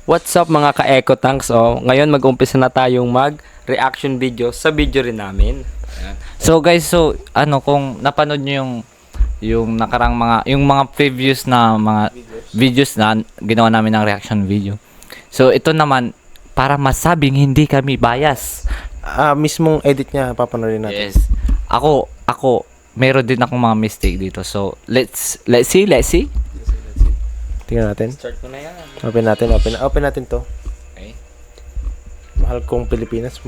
What's up mga ka-Eco Tanks? Ngayon mag-umpisa na tayong mag-reaction video sa video rin namin. So guys, kung napanood niyo yung nakarang yung mga previous na mga videos na ginawa namin ng reaction video. So ito naman para masabing hindi kami bias. Mismong edit niya papanoodin natin. Yes. Ako meron din akong mga mistake dito. So let's see. Tingnan natin. Start mo na yan. Open natin to. Okay. Mahal kong Pilipinas.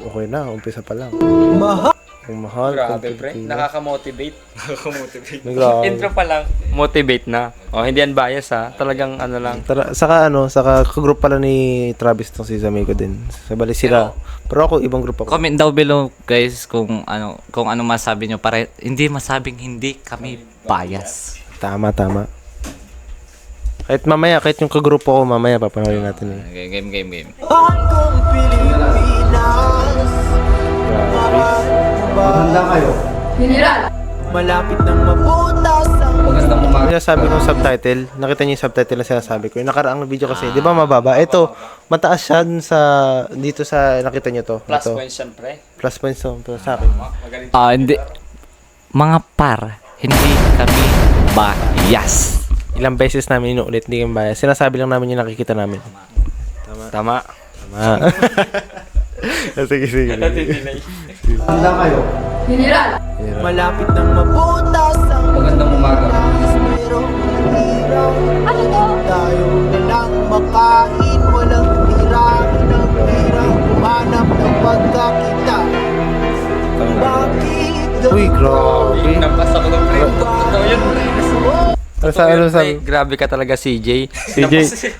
Okay na, umpisa pa lang. Mahal kong Grabe pre, Pilipinas. nakaka-motivate. Grabe. Intro pa lang, motivate na. Hindi yan bias ha. Talagang ano lang. Saka kagroup pala ni Travis tong si Zamigo din. Sabali sila. Pero ako ibang group ako. Comment down below guys kung ano masabi nyo para hindi masabing hindi kami bias. Tama. Kahit yung kagrupo ko mamaya papanoodin natin eh. Game. Akong Pilipinas. Handa kayo. Malapit nang mabutas ang Sinasabi kong subtitle, nakita niyo yung subtitle na sinasabi ko. Yung nakaraang video kasi, di ba mababa? Ito, mataas siya dun dito sa, nakita niyo to. Plus Ito. points syempre. Plus points to, pero sa akin. Hindi. Mga par, hindi kami bias. Ilang beses namin inuulit, hindi kami bias. Sinasabi lang namin yung nakikita namin. Tama. Sige. Handa kayo. Malapit nang mabutas ang Magandang umaga. pero hirap. Tayo na lang makain, walang tirahin ng hirap. Humanap ng pagkakita. Bakit Uy, grabe. Nabasa ko ng pre. Totoo yun pre. Ano sabi? Grabe ka talaga CJ. CJ,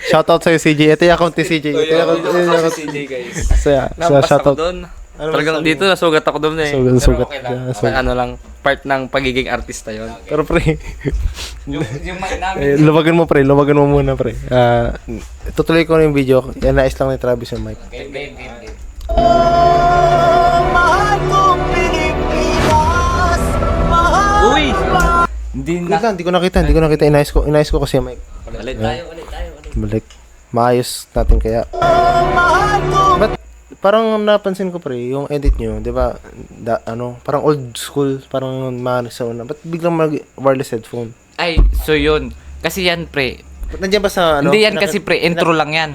shoutout sa'yo CJ. Ito yung account ni CJ. Ito yung account CJ guys. Saya, Nabasa ko shoutout. doon. Ano Talagang masasabi dito nasugat ako doon eh. Sugat. Pero okay lang. Yeah, sugat. Ano lang, part ng pagiging artista yon. Pero pre, Yung mic namin. luwagan mo muna pre. Tutuloy ko na yung video. Yan, nais lang ni Travis yung mic. Game. mahal kong Pilipinas? Mahal Uy! Hindi Wait na. lang, hindi ko nakita. Inayos ko kasi yung mic. Ulit tayo. Balik. Maayos natin kaya. mahal kong But parang napansin ko pre, yung edit nyo, di ba, parang old school, parang sa una. Ba't biglang mag-wireless headphone? Ay, so yun. Kasi yan pre. Nandiyan ba sa Hindi yan kasi pre, intro lang yan.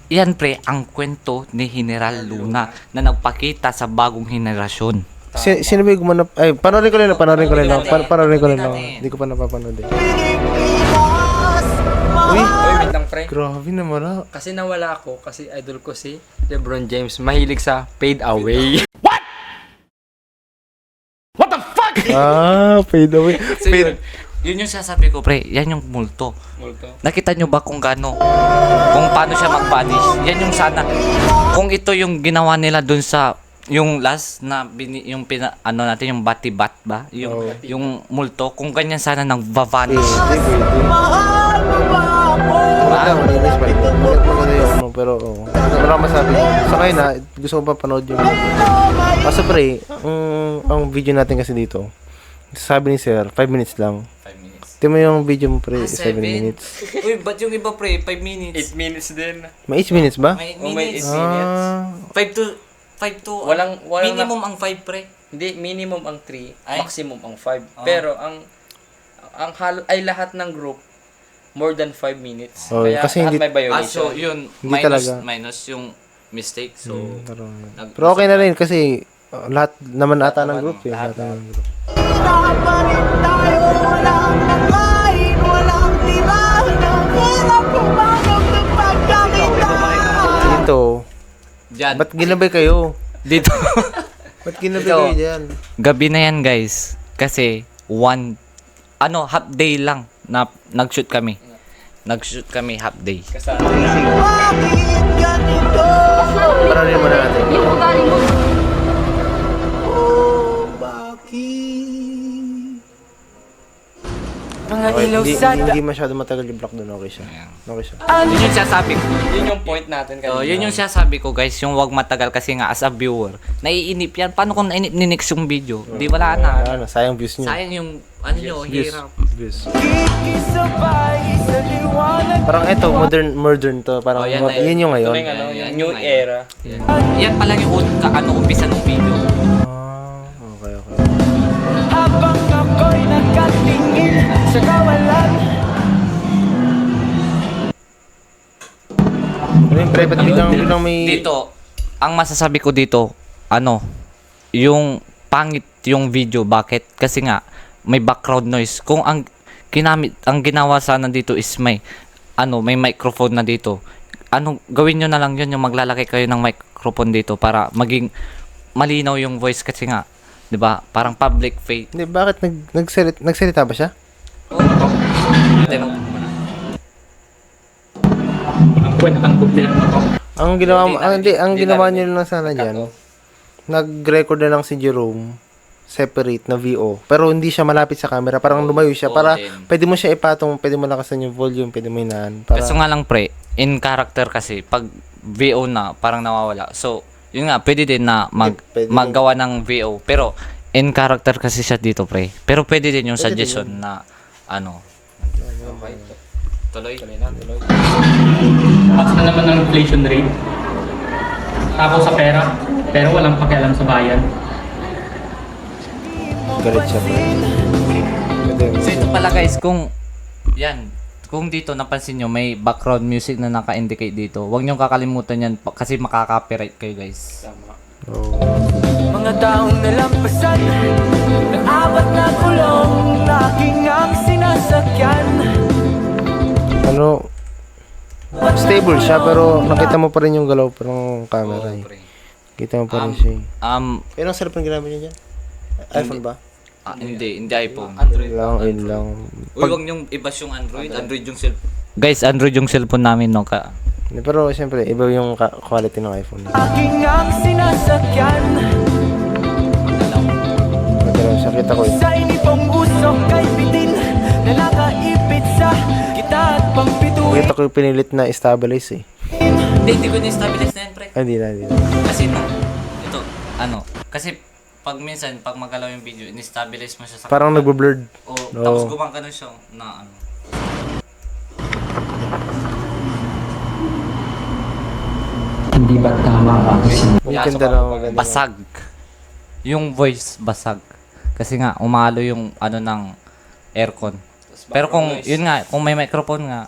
Yan pre, ang kwento ni General Luna na nagpakita sa bagong henerasyon. Sino ba yung gumanap? Ay, panoorin ko rin lang. Hindi ko pa napapanood eh. Pilipinas. Uy, Wait lang pre. grabe naman Kasi nawala ako kasi idol ko si LeBron James. Mahilig sa fade away. Fade away. So yun yung sasabi ko pre, yan yung multo. Nakita nyo ba kung paano siya mag-vanish? Yan yung sana. Kung ito yung ginawa nila dun sa yung last na yung yung bati-bat ba? Yung multo, kung ganyan sana nag-vanish. Mahal mo ba ako? Pero wala akong masabi. Sa kayo na, gusto ko pa panood yung kaso pre, ang video natin kasi dito, sabi ni sir, 5 minutes lang. 5 minutes. Ito mo yung video mo pre, 7 minutes. Uy, ba't yung iba pre, 5 minutes? 8 minutes din. May 8 minutes ba? May May minutes. 8 minutes. 5 to Walang minimum ang 5 pre. Hindi, minimum ang 3, Ay? maximum ang 5. Pero ang ay lahat ng group more than 5 minutes. Oh, Kaya kasi hindi- may violation. So yun, Hindi talaga. minus yung mistake. So Pero okay na rin kasi lahat naman ata ng group eh. Lahat ng group. Pinapalit tayo, walang nakain, walang tirahan ng hirap. Humanap ng pagkakita. Dito, Diyan. ba't ginabay kayo? Dito. Ba't ginabay Ito. kayo dyan? Gabi na yan guys. Kasi half day lang na nag-shoot kami. Nag-shoot kami half day. Kasama. Bakit ganito? Paranin mo na natin. Oh, bakit? Okay, Hindi masyado matagal yung block doon. Okay siya. Okay siya. Yun yung sinasabi ko. Yun yung point natin kanina. Yun yung sinasabi ko guys, yung wag matagal kasi nga as a viewer, naiinip yan. Paano kung nainip ni Nix yung video? Di wala na. Ano, sayang views niyo. Sayang yung ano nyo, hirap. Views. Kikisabay sa liwanag. Parang ito, modern to. Parang Oh, yan na yun yung ngayon. Ito na yung ano, Yan, yung new yan. era. Yan pa lang yung umpisa ng video. Ah, okay. Habang ako'y nakatingin sa kawalan. Ano yung private biglang may... Dito, ang masasabi ko dito, yung pangit yung video. Bakit? Kasi nga, may background noise. Kung ang ginawa sana dito is may microphone na dito. Gawin nyo na lang yun, yung maglalagay kayo ng microphone dito para maging malinaw yung voice kasi nga, 'di ba? Parang public face. Hindi, bakit nagsalita ba siya? Ang ginawa niyo lang sana diyan. Nag-record na lang si Jerome separate na VO. Pero hindi siya malapit sa camera. Parang lumayo siya. Para pwede mo siya ipatong, pwede mo lakasan yung volume, pwede mo inaan. Para... Kaso nga lang pre, in character kasi, pag VO na, parang nawawala. So, yun nga, pwede din na Pwede maggawa ng VO. Pero, in character kasi siya dito pre. Pero pwede din yung suggestion na, Tuloy. Taas na naman ang inflation rate. Takaw sa pera, pero walang pakialam sa bayan. Galit siya. So ito pala guys, kung dito napansin nyo, may background music na naka-indicate dito. Huwag nyo kakalimutan yan kasi makaka-copyright kayo guys. Mga taong nalampasan ng apat na kulong na aking ang sinasakyan. Stable siya pero nakita mo pa rin yung galaw pa ng camera. Oo, pre. Kita mo pa rin siya. Ilang cellphone ginamit niya dyan? iPhone ba? Hindi iPhone. Yun lang. Uy, huwag nyong ibas yung Android yung cellphone. Guys, Android yung cellphone namin, no? Pero siyempre, iba yung quality ng iPhone. Aking ang sinasakyan. Magdalaw siya, kita ko eh. Sa inipong usok kay bitin na nakaipit sa kita at pampituin. Kita ko yung pinilit na stabilize eh. Hindi ko na-stabilize na yan, pre. Hindi na. Kasi kasi pag minsan, pag magalaw yung video, in-stabilize mo siya sa Parang nagbo-blurred. tapos gumagano siya na Hindi ba tama ang Maganda lang, maganda. basag. Yung voice, basag. Kasi nga, umalo yung ng aircon. Pero kung, yun nga, kung may microphone nga,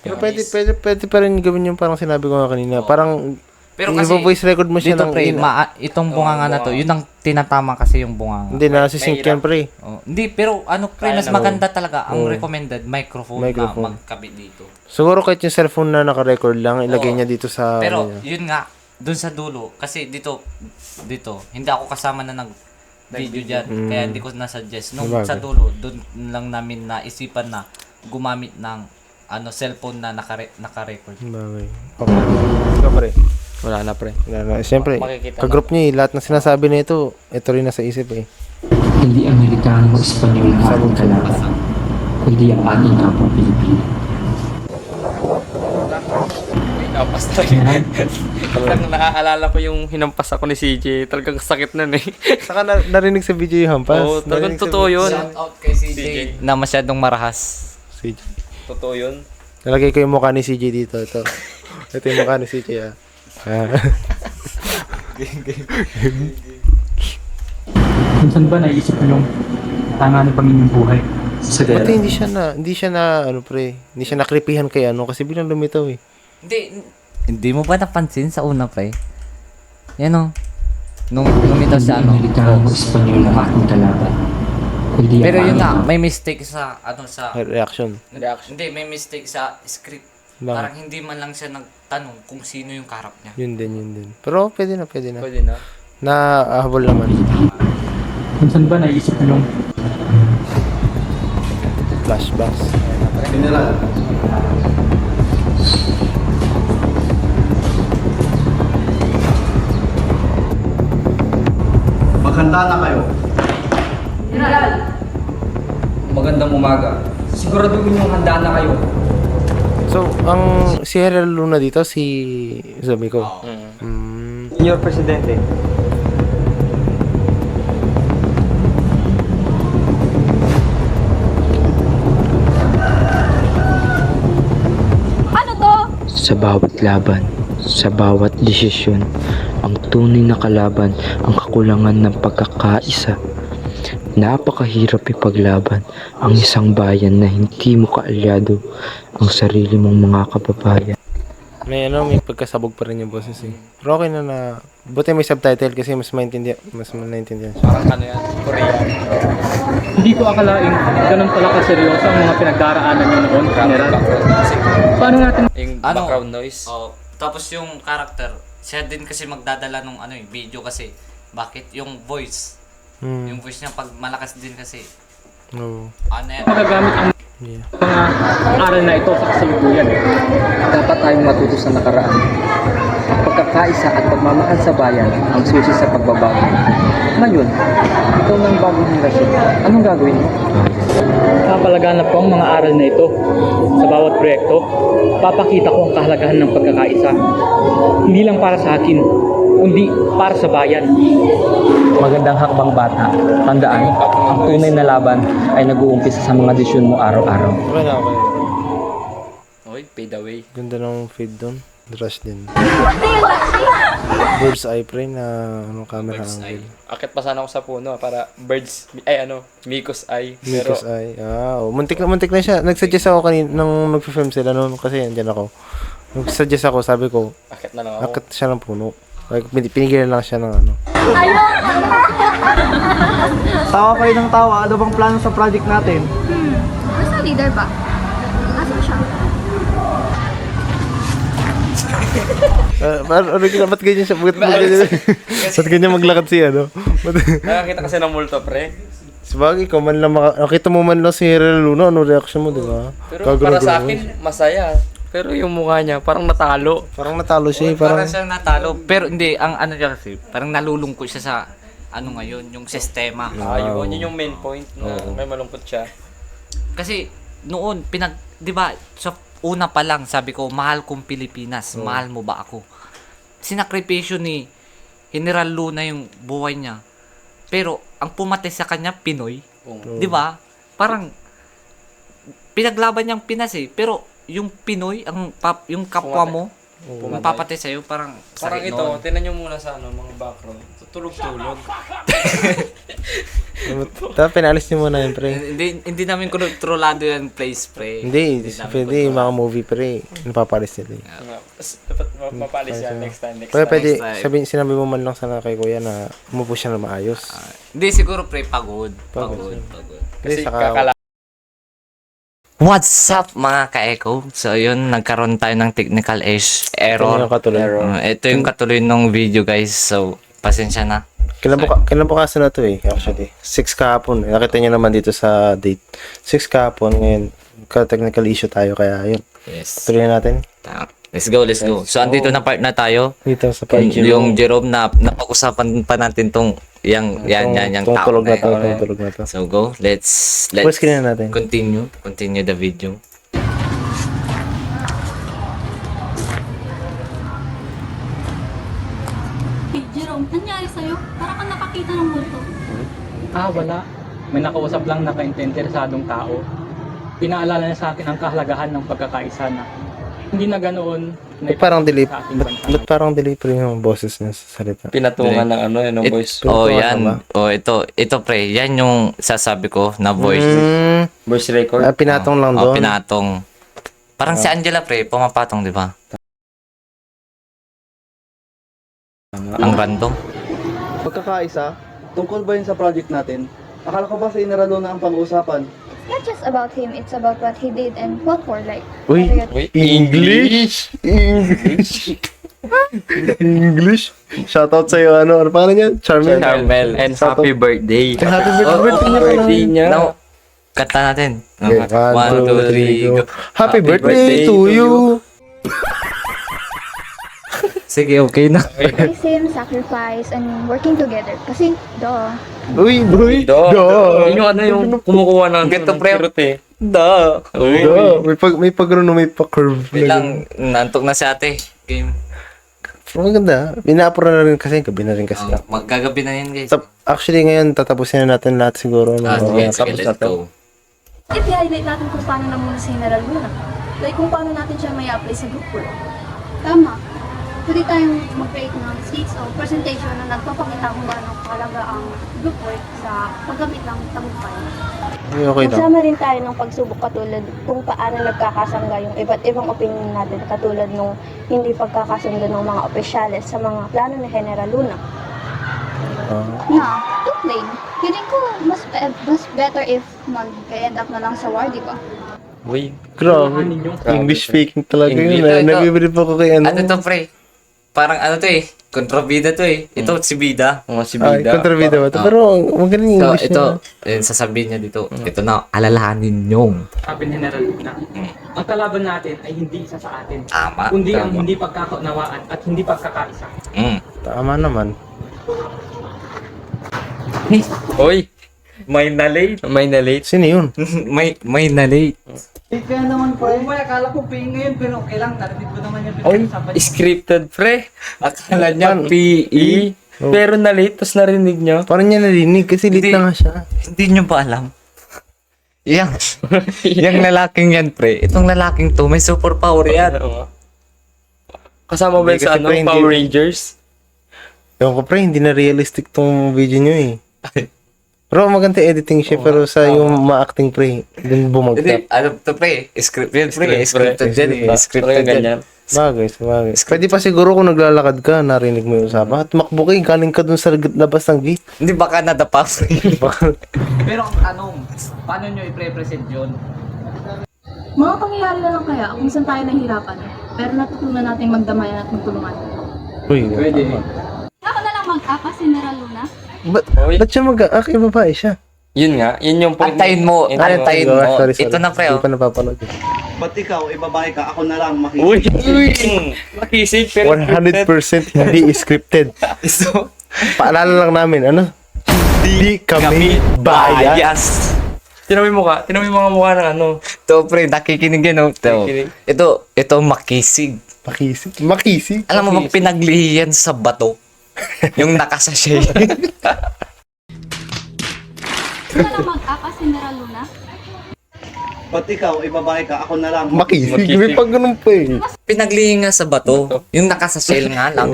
Pero pwede pa rin gawin yung parang sinabi ko nga kanina. Parang, pero kasi, voice record mo siya dito ng... pre, itong bunganga na to, yun ang tinatama kasi yung bunganga. Hindi, nasisync yan pre. Hindi, pero pre, mas maganda talaga ang recommended microphone na Microphone. magkabit dito. Siguro kahit yung cellphone na naka-record lang, ilagay niya dito sa... Pero, ano niya. yun nga, dun sa dulo, kasi dito, hindi ako kasama na video dyan, kaya hindi ko na-suggest. Nung Sabagay. sa dulo, dun lang namin naisipan na gumamit ng cellphone na naka-record. Bagay. Okay. Ikaw pre. Wala na pre. Siyempre, Makikita kagroup niya eh. Lahat ng sinasabi na ito rin nasa isip eh. hindi Amerikano o Espanyol ang ating kalaban, kundi ang ating kapwa Pilipino. Hinampas talaga. Talagang naaalala ko yung hinampas ako ni CJ. Talagang sakit nun eh. Saka narinig sa video yung hampas. Oo, talagang Narinig sa totoo yun. Shout out kay CJ na masyadong marahas. CJ. Totoo yun. Nalagay ko yung mukha ni CJ dito. Ito yung mukha ni CJ ah. Minsan ba naisip mo yung tanga ng Panginoong buhay? Sa Pati gera, hindi siya na hindi siya nakripihan kay kasi biglang lumitaw eh. Hindi mo ba napansin sa una, pre? Yan o. Nung lumitaw hindi sa Amerikano o Espanyol ang ating kalaban, kundi ang Pero yun ating nga, kapwa may mistake sa Reaction. Hindi, may mistake sa script. Bakit? Parang hindi man lang siya nagtanong kung sino yung karap niya. Yun din. Pero pwede na. Pwede na. Nahabol naman. Minsan ba naisip mo yung Flashbacks. Maghanda na kayo. Magandang umaga Siguraduhin yung handa na kayo. So, ang si Herald Luna dito, si Zombie ko. Senior Presidente. Ano to? Sa bawat laban, sa bawat desisyon, ang tunay na kalaban ang kakulangan ng pagkakaisa. Napakahirap ipaglaban ang isang bayan na hindi mo kaalyado ang sarili mong mga kababayan. May pagkasabog pa rin yung boses eh. Pero okay na buti may subtitle kasi mas maintindihan siya. Parang ano yan, Korean. Hindi ko akalain ganun pala kaseryoso ang mga pinagdaraanan nyo noon, General. Paano natin Yung Ano? background noise. Oh, tapos yung character, siya din kasi magdadala ng ano video kasi. Bakit? Yung voice. Yung voice niya pag malakas din kasi. No. Ano yan? magagamit ang mga aral na ito sa kasalukuyan? Dapat tayong matuto sa nakaraan. Pagkakaisa at pagmamahal sa bayan ang susi sa pagbabago. Ngayon, ikaw ng bagong henerasyon. Anong gagawin mo? Papalaganap ko ang mga aral na ito. Sa bawat proyekto, papakita ko ang kahalagahan ng pagkakaisa. Hindi lang para sa akin, kundi para sa bayan. Magandang hakbang bata. Tandaan, ang tunay na laban ay nag-uumpisa sa mga desisyon mo araw-araw. Okay. Oy, fade away. Ganda ng feed doon. Rush din. Bird's eye pre na camera angle. Akit pa sana ako sa puno para Miko's eye. Miko's eye. Muntik na siya. Nag-suggest ako kanina nung nag-film sila noon kasi andyan ako. Nag-suggest ako, sabi ko, Akit na lang ako. akit siya ng puno. Like, pinigilan lang siya ng ano. Tawa kayo ng tawa. Ano bang plano sa project natin? Basta leader ba? Asan siya? Ba't ganyan siya? Ba't ganyan maglakad siya, no? Nakakita kasi ng multo, pre. Sabagay, kung man lang nakita mo man lang si Herald Luna, ano reaction mo, di ba? Pero para sa akin, masaya. Pero yung mukha niya, parang natalo. Parang natalo siya, Parang parang... siya natalo. Pero hindi, ang ano niya kasi, parang nalulungkot siya sa ano ngayon, yung sistema. Yun yung main point na may malungkot siya. Kasi noon, di ba, sa una pa lang, sabi ko, mahal kong Pilipinas, mahal mo ba ako? Sinakripisyo ni General Luna yung buhay niya. Pero, ang pumatay sa kanya, Pinoy. Di ba? Parang, pinaglaban niyang Pinas eh. Pero, yung Pinoy, yung kapwa mo, yung papatay sa'yo, parang Parang sakit ito, noon. tinan nyo muna sa mga background. Tulog-tulog. Tapos pinalis niyo muna yun, pre. Hindi namin kontrolado yung place, pre. Hindi, namin pwede, yung mga movie, pre. Napapalis nila eh. Dapat mapalis yan next time. Pero pwede, next time. sinabi mo man lang sana kay kuya na umupo siya na maayos. Hindi, siguro, pre, pagod. Pagod. Kasi Saka- kakala. What's up mga ka-echo? So yun, nagkaroon tayo ng technical error. Ito yung katuloy. Ito yung katuloy ng video guys. So, pasensya na. Kailan bukasan na to eh, actually. 6 kahapon. Nakita niyo naman dito sa date. 6 kahapon, ngayon, technical issue tayo, kaya yun. Yes. Tuloy na natin. Let's go. So, andito na part na tayo. Dito sa part. Yung Jerome na napag-usapan pa natin tong yung tao tulog na na to, yun. tulog na to. So, go. Let's Pwes screen na natin. continue the video. Hey, Jerome, nangyari sa'yo? Parang kang nakakita ng multo. wala. May nakausap lang na ka-interesadong tao. Pinaalala niya sa akin ang kahalagahan ng pagkakaisa na hindi na ganoon Ba't parang delay? sa ating bansa. Ba't parang delay pa yung boses niya sa salita? Pinatungan ng yung voice. Oh, Tuwa ka yan. ba? Oh, ito pre. Yan yung sasabi ko na voice. Voice record. Pinatong lang Oh, doon. pinatong. Parang si Angela pre, pumapatong, di ba? Ang random. Pagkakaisa, tungkol ba yun sa project natin? Akala ko ba sa Inaralo na ang pag-uusapan? It's not just about him, it's about what he did and what for, like... Uy, Wait, English! English? Shoutout sa'yo, ano pangalan niya? Charmel? Carmel. And happy birthday. Happy birthday niya pala. Now, kanta natin. Okay, 1, 2, 3, go. Happy birthday birthday to to you! Sige, okay na. Praise him, sacrifice, and working together. Kasi, duh. Uy, boy! Yun yung yung kumukuha ng Ganito, pre. kirot eh. Da. May pag-ano, may pa-curve. Wait lang, nantok na si ate. Game. Pero maganda. Binaapura na rin kasi. Gabi na rin kasi. Maggagabi na yan, guys. Actually, ngayon, tatapusin na natin lahat siguro. Sige, Tapos let's go. I-highlight natin kung paano na muna si General Luna. Like kung paano natin siya may apply sa group work. Tama. Pwede tayong mag-create ng sheets o presentation na nagpapakita kung gaano kahalaga ang group work sa paggamit ng tagumpay. Okay lang. Magsama rin tayo ng pagsubok katulad kung paano nagkakasangga yung iba't ibang opinion natin katulad nung hindi pagkakasundo ng mga opisyales sa mga plano ni General Luna. Na, to play. Feeling ko mas better if mag-end up na lang sa war, di ba? Uy, Grabe. English speaking talaga English. yun. Ito. Nabibilip ako kay ano. Ano to, pre? Parang ano to eh. Kontrabida to eh. Ito, si Bida. mga si Ay, Bida. kontrabida ba ito? Ah. Pero magaling So, English ito, niya. sasabihin niya dito. Ito na, alalahanin nyong. Sabi ni General Luna, ang kalaban natin ay hindi isa sa atin, Tama. kundi ang hindi pagkakaunawaan at hindi pagkakaisa. Tama naman. Uy, May na-late. may na-late. Sino yun? may na-late. Kaya naman po. May akala ko pay ngayon pero kailang narinig ko naman yung Uy, scripted, pre. Akala niya Pan- PE. Pero na-late, tapos narinig nyo. Parang niya narinig kasi late Hindi. na nga siya. Hindi nyo ba alam? Yung lalaking yan, pre. Itong lalaking to, may superpower yan. Kasama ba yun Hindi sa kasi, ano, pre, hindi- Power Rangers? Ewan ko pre, hindi na realistic tong video nyo eh. Pero maganda editing siya, pero sa yung ma-acting pre, dun bumagtap. Hindi, ano to, pre? Scripted, pre. Scripted yan eh. Scripted Scripted yan. ganyan. Bagay, bagay. Pwede pa siguro kung naglalakad ka, narinig mo yung usapan. At makbo ka, galing ka dun sa labas ng gate. Hindi baka nadapa, pre. Pero ang tanong, paano nyo i-present yun? Mga pangyayari na lang kaya kung saan tayo nahihirapan. Pero natutunan natin magdamayan at magtulungan. Uy, Pwede. Ako na lang mag-apa si General Luna. ba't siya mag-aaki babae siya? Yun nga, yun yung point. Antayin mo. Antayin mo. Sorry. Ito na, pre. Hindi Oh. pa napapanood. Ba't ikaw, ibabae ka, ako na lang makikita. Uy, makisig, pero 100% hindi scripted. So, Paalala lang namin, ano? Hindi kami bias. bias. Tinawi mo ka, tinawi mo mga mukha ng ano. Ito, pre, nakikinig yan, oh. Ito, Nakikinig. ito, makisig. Makisig. Makisig. Alam mo bang pinaglihiyan sa bato? Yung nakasashay. Ako na lang mag-apa si General Luna. Ba't ikaw, ibabae ka, ako na lang Makisig. Makisig. May pag ganun pa eh. Pinaglihi nga sa bato. Yung nakasashell nga lang.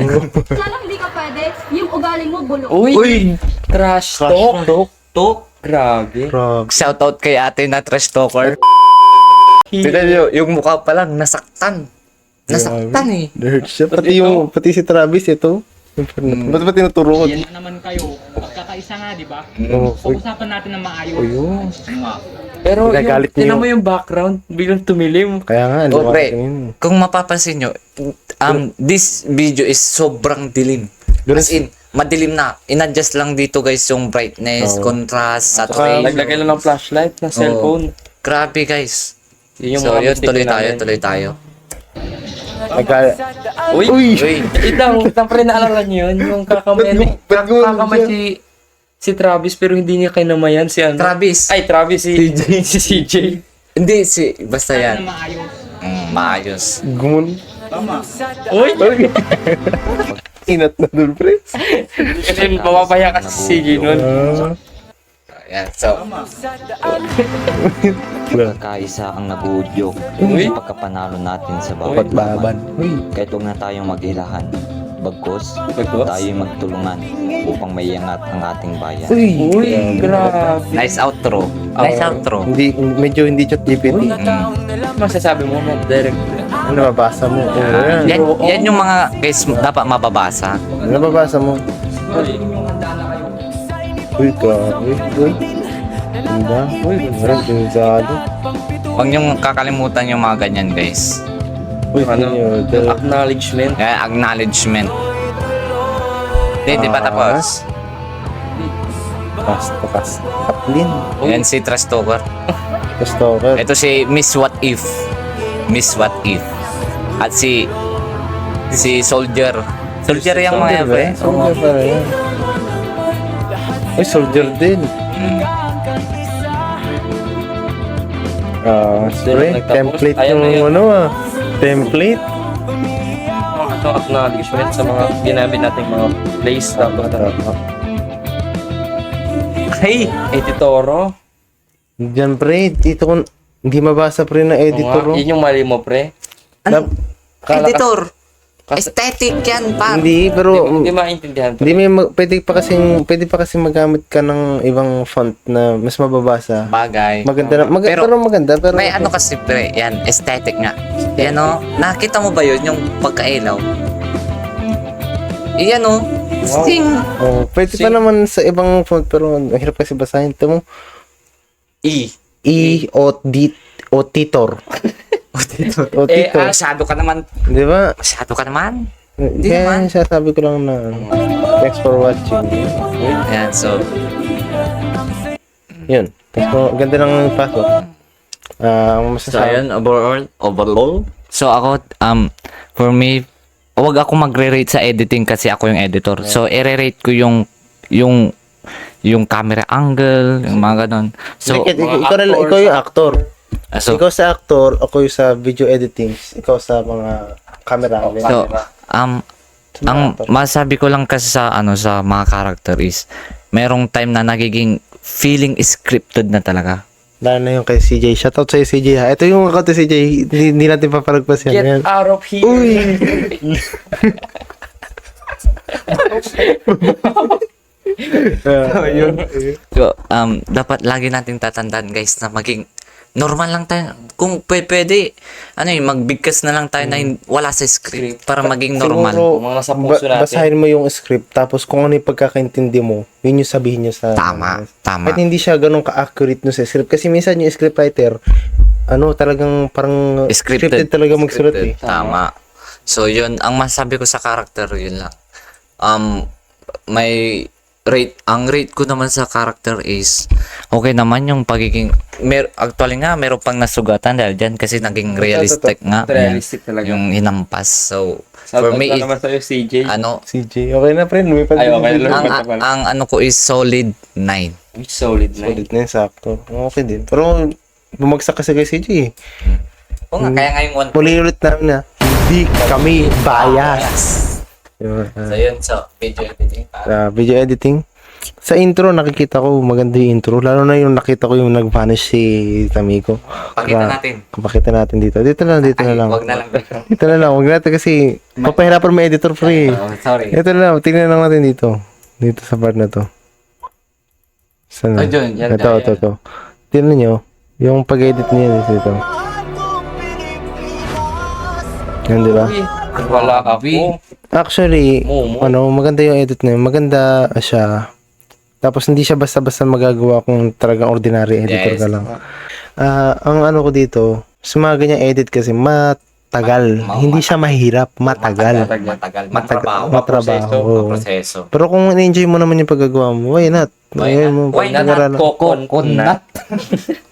Sana hindi ka pwede, yung ugali mo bulok. Uy, trash talk. Tok. Grabe. Grabe. Shoutout kay ate na trash talker. Tignan nyo, yung mukha pa lang, nasaktan. Nasaktan eh. Nerd siya. Pati si Travis ito. Ba't ba tinuturo ko? Yan na naman kayo, magkakaisa nga, di ba? Oo. Pag-usapan natin ng maayos. Yun. Pero Nagagalit niyo. tinan mo yung background, biglang tumilim. Kaya nga, Oh, lumakas pre, yun. kung mapapansin nyo, this video is sobrang dilim. As in, madilim na. In-adjust lang dito guys yung brightness, Oo. contrast, Saka saturation. naglagay lang ng flashlight ng cellphone. Grabe guys. Yun yung So mga yun, mistake tuloy tayo, namin. tuloy tayo. Uy, Uy! Itang pre naalala niyo yun, yung kakamay, Ba't gumanon kakamay siya? si Travis pero hindi niya kinamayan si ano. Travis. Ay, Travis si CJ. Hindi, basta Ng yan. maayos. Maayos. Gumun. Uy, Inat na dun, pre. kasi mapapaya kasi si CJ nun. Yan, so, Pagkakaisa ang naguudyok Uy. sa pagkapanalo natin sa bawat Pagbaban. Uy. Kahit huwag na tayong mag-ilahan. Bagkos, Bagkos? tayo'y magtulungan upang maiangat ang ating bayan. Uy, grabe. nice outro. Nice outro. Hindi, medyo hindi chat GPT. Masasabi mo, direct. Ano nababasa mo? Oo, Yan, yan yung mga guys dapat mababasa. Nababasa mo? Uy, grabe. Uy. Ganda. Uy, ganda. Ginzado. Huwag niyong kakalimutan yung mga ganyan guys. Uy, Ano? the Acknowledgement. Kaya acknowledgement. Di ba tapos? Pakas. Kaplin. Yan si Trash Talker. Stalker. Ito si Miss What If. Miss What If. At si Soldier. Soldier yung mga yan, pre. Soldier pa rin. Uy, soldier din. Pre, nagtapos. template Ayan yung na yun. template. Ito acknowledgement sa mga ginamit nating mga place. Hey, editoro. Diyan pre, dito ko hindi mabasa pre na editor. Yun yung mali mo, pre. Editor! Aesthetic yan, par. Hindi, pero Hindi maintindihan. hindi pwede pa kasi magamit ka ng ibang font na mas mababasa. Bagay. Maganda na, Pero- pero maganda, pero May ano kasi, pre, yan, aesthetic nga. Yan o, nakita mo ba yun, yung pagkailaw? Iyan o, sting. oh, pwede pa naman sa ibang font pero ang hirap kasi basahin. Ito mo, E o D o titor. O titor. Masyado ka naman. Di ba? Masyado ka naman. Hindi Kaya naman. sasabi ko lang na thanks for watching. Yan, so, Yun. Tapos ganda ng pasok. Ang masasabi. overall. So ako, for me, wag ako magre-rate sa editing kasi ako yung editor. So, i-rate ko yung camera angle, yung mga ganon. So, Ikaw yung actor. so, Ikaw sa actor, ako yung sa video editing, ikaw sa mga camera. So, ang masabi ko lang kasi sa sa mga character is merong time na nagiging feeling scripted na talaga. Lalo na yung kay CJ. Shoutout sa'yo CJ ha. Ito yung account ni CJ. Hindi natin papalagpas yan. Ayan. Out of here. Uy! So, dapat lagi nating tatandaan guys na maging normal lang tayo. Kung pwede, magbigkas na lang tayo na wala sa script para maging normal. Siguro, Mga nasa puso natin. basahin mo yung script tapos kung ano yung pagkakaintindi mo, yun yung sabihin nyo sa... Tama. Kahit hindi siya ganun ka-accurate no sa script. Kasi minsan yung scriptwriter, talagang parang scripted talaga magsulat eh. Tama. So, yun, ang masabi ko sa character, yun lang. May ang rate ko naman sa character is okay naman yung pagiging actually nga meron pang nasugatan dahil dyan kasi naging realistic nga. Realistic talaga. Yung hinampas. So, for me, naman sa'yo, CJ. CJ, okay na friend. Lumipad Ay, okay na. lang. ang ano ko is solid 9. Solid na. Solid na yung sakto. Okay din. Pero bumagsak kasi kay CJ eh. Oo nga, kaya nga yung one. Muli ulit namin na hindi kami bias. Diba? So, yun. So, video editing. Video editing. Sa intro, nakikita ko maganda yung intro. Lalo na yung nakita ko yung nag-vanish si Tamiko. Pakita natin dito. Dito na lang. Wag na lang. Dito na lang. Wag natin kasi papahirapan may editor free. Sorry. Ito na lang. Tingnan lang natin dito. Dito sa part na to. Saan na? Ito. Tingnan nyo. Yung pag-edit niya dito. Yan, di ba? Wala ako. Actually, maganda yung edit na yun. Maganda siya. Tapos hindi siya basta-basta magagawa kung talagang ordinary editor ka lang. Ang ano ko dito, sa mga ganyang edit kasi matagal. Hindi siya mahirap, matagal. Matrabaho. Proseso. Pero kung in-enjoy mo naman yung paggagawa mo, why not? Why not? Coconut.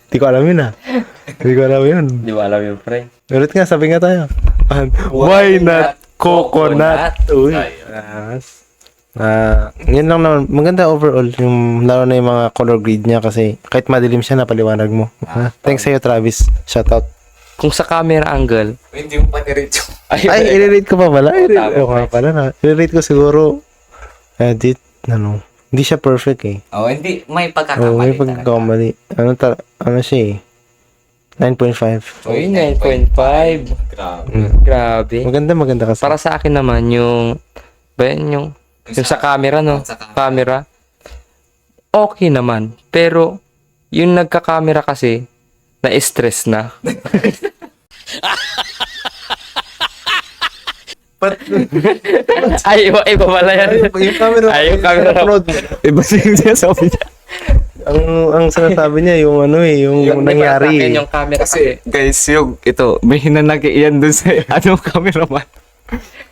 Hindi ko alam yun Hindi ko alam yun. Di ba alam yung friend? Ulit nga, sabi nga tayo. Why not coconut? Uy. Yes. Yun lang naman. Maganda overall. Yung, lalo na yung mga color grade niya kasi kahit madilim siya, napaliwanag mo. Thanks sa'yo, Travis. Shoutout. Kung sa camera angle, Hindi mo pa nirate yung... Ay, i-rate ko pa pala. I-rate ko siguro. Edit. Hindi siya perfect eh. Hindi. May May pagkakamali. Ano siya eh. 9.5. Uy, 9.5. Grabe. Maganda kasi. Para sa akin naman, yung sa camera, no? Camera. Okay naman. Pero, yung nagka-camera kasi, na-stress na. Ay, iba pala yan. Yung camera. Yung camera. Iba yung sinasabi niya. Ang sinasabi niya, yung yung nangyari. Sa akin, yung camera kasi. Guys, may hinanagi yan dun sa cameraman.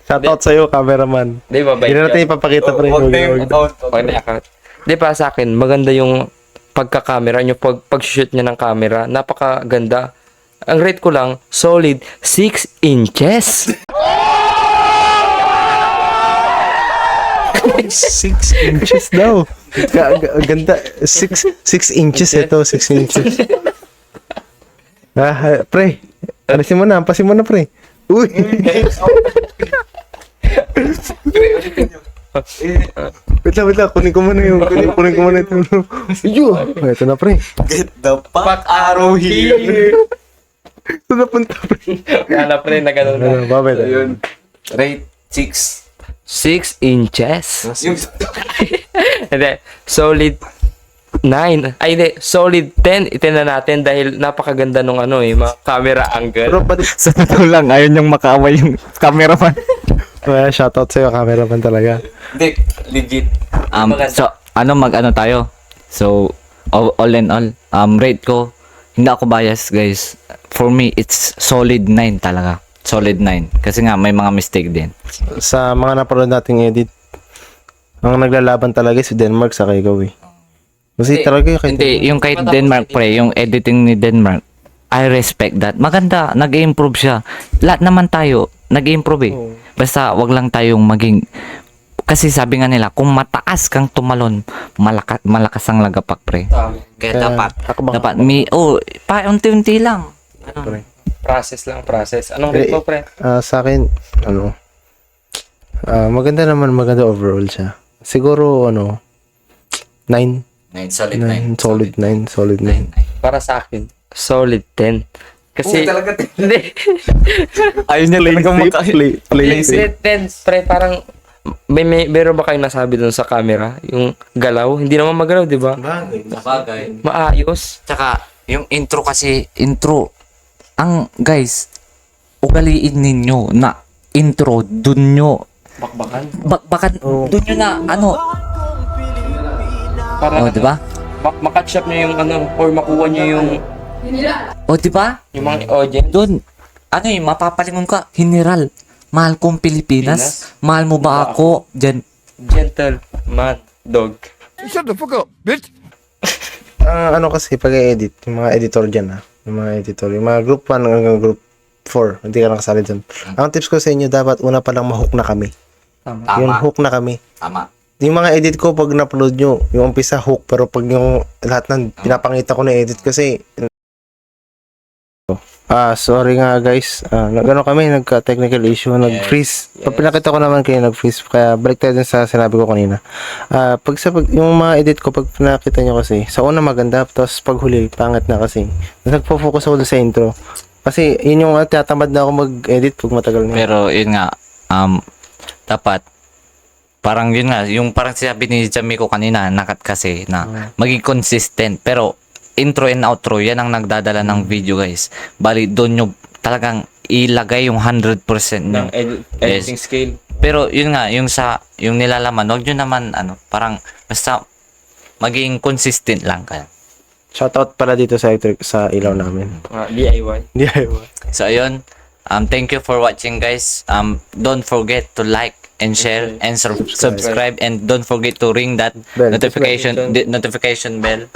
Shoutout sa'yo, cameraman. Di ba, Hindi na natin ipapakita pa rin. Huwag na account. Di ba sa akin, maganda yung pagka-camera, yung pag-shoot niya ng camera. Napakaganda. Ang rate ko lang, solid 6 inches. 6 inches daw. Ganda. 6 inches ito, 6 inches. Pre. Alisin mo na. Ampasin mo na, pre. Uy. Wait lang. Kunin ko muna yung. Kunin ko muna ito. Ito na, pre. Get the fuck arrow here. Ito na punta, pre. Kala pre na ganun na. Babay. Ayun. Rate 6. 6 inches. Yung Hindi, solid 9. Ay, hindi, solid 10. Itin na natin dahil napakaganda nung mga camera angle. Pero ba't Sa totoo lang, ayaw niyang makaaway yung cameraman. shoutout sa'yo, cameraman talaga. Hindi, legit. So, mag-ano tayo? So, all in all, rate ko, hindi ako bias, guys. For me, it's solid 9 talaga. Solid 9. Kasi nga, may mga mistake din. Sa mga napanood nating edit, ang naglalaban talaga si Denmark sa kay Gawi. Kasi talaga yung kay Hindi, yung kay Denmark, pre, yung editing ni Denmark, I respect that. Maganda, nag-improve siya. Lahat naman tayo, nag-improve eh. Basta, wag lang tayong maging... Kasi sabi nga nila, kung mataas kang tumalon, malakas ang lagapak, pre. Kaya dapat, paunti-unti lang. Process. Anong rate mo, pre? Sa akin, maganda overall siya. Siguro, 9. 9, solid 9. Solid 9. Para sa akin, solid 10. Kasi, talaga. hindi. Ayun niya talaga Play Solid 10, pre, parang, meron ba kayong nasabi dun sa camera? Yung galaw? Hindi naman magalaw, di ba? Sabagay. Maayos. Tsaka, yung intro kasi, ang guys, ugaliin ninyo na intro, dun nyo, bakbakan, dun nyo na, Para, diba? makatch up nyo yung or makuha nyo yung, Diba? yung mga audience. Dun, mapapalingon ka, general, mahal kong Pilipinas, mahal mo ba ako, dyan, Gentleman dog. Kasi pag-edit, yung mga editor dyan yung mga group 1 hanggang group 4, hindi ka nakasali dyan. Ang tips ko sa inyo, dapat una pa lang ma-hook na kami. Yung hook na kami. Tama. Yung mga edit ko, pag na-upload nyo, yung umpisa hook, pero pag yung lahat ng pinapangita ko na edit kasi, sorry nga guys, kami, nagka-technical issue, nag-freeze. Pag pinakita ko naman kayo, nag-freeze, kaya balik tayo dun sa sinabi ko kanina. Yung mga edit ko, pag pinakita nyo kasi, sa una maganda, tapos pag huli, pangit na kasi. Nagpo-focus ako dun sa intro. Kasi, yun yung tatamad na ako mag-edit pag matagal na. Pero, yun nga, dapat, parang yun nga, yung parang sinabi ni Jamie ko kanina, nakat kasi, na maging consistent. Pero, intro and outro, yan ang nagdadala ng video, guys. Bali, doon nyo talagang ilagay yung 100% nyo. Ng editing scale. Pero, yun nga, yung nilalaman, huwag nyo naman, parang, basta, maging consistent lang ka. Shoutout pala dito sa ilaw namin. DIY. So, ayun, thank you for watching, guys. Don't forget to like and share and subscribe, and don't forget to ring that notification bell.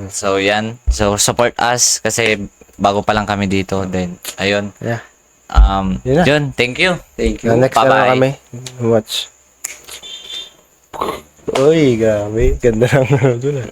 So yan, so support us kasi bago pa lang kami dito. Then ayun, Yeah. yun, thank you. Next Bye-bye. na kami. Watch. Uy, gabi. Ganda lang. Doon